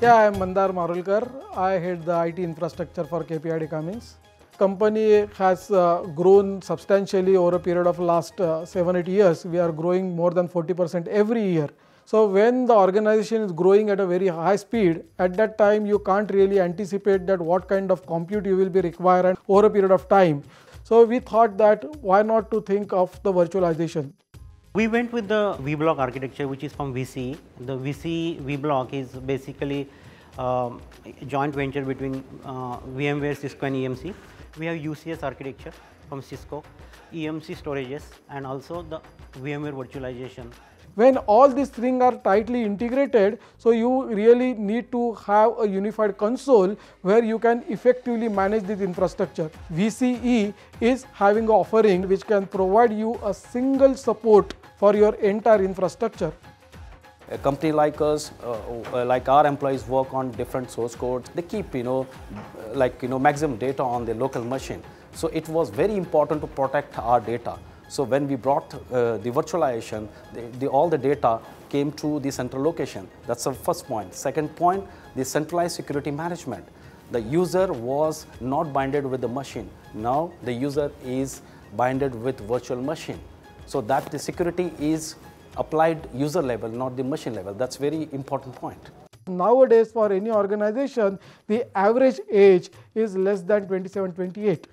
Yeah, I am Mandar Marulkar. I head the IT infrastructure for KPIT Cummins. Company has grown substantially over a period of last 7-8 years. We are growing more than 40% every year. So when the organization is growing at a very high speed, at that time you can't really anticipate that what kind of compute you will be required over a period of time. So we thought that why not to think of the virtualization. We went with the vBlock architecture, which is from VCE. The VCE vBlock is basically a joint venture between VMware, Cisco and EMC. We have UCS architecture from Cisco, EMC storages, and also the VMware virtualization. When all these things are tightly integrated, so you really need to have a unified console where you can effectively manage this infrastructure. VCE is having an offering which can provide you a single support for your entire infrastructure. A company like us, like our employees work on different source codes. They keep, maximum data on their local machine. So it was very important to protect our data. So when we brought the virtualization, all the data came to the central location. That's the first point. Second point, the centralized security management. The user was not binded with the machine. Now the user is binded with virtual machine. So that the security is applied user level, not the machine level. That's very important point. Nowadays, for any organization, the average age is less than 27, 28.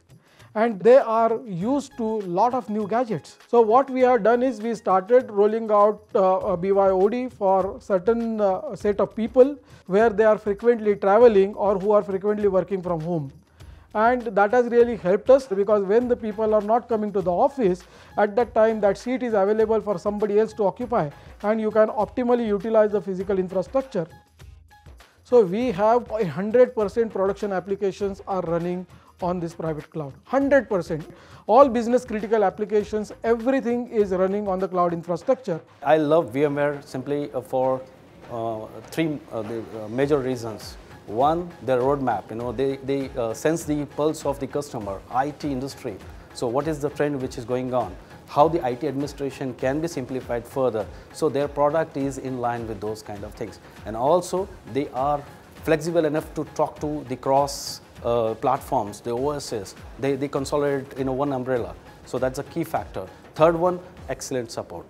And they are used to a lot of new gadgets. So what we have done is we started rolling out a BYOD for certain set of people where they are frequently traveling or who are frequently working from home. And that has really helped us because when the people are not coming to the office, at that time that seat is available for somebody else to occupy and you can optimally utilize the physical infrastructure. So we have 100% production applications are running on this private cloud, 100%. All business critical applications, everything is running on the cloud infrastructure. I love VMware simply for three major reasons. One, their roadmap, they sense the pulse of the customer, IT industry. So what is the trend which is going on? How the IT administration can be simplified further. So their product is in line with those kind of things. And also they are flexible enough to talk to the cross platforms, the OSs, they consolidate in one umbrella. So that's a key factor. Third one, excellent support.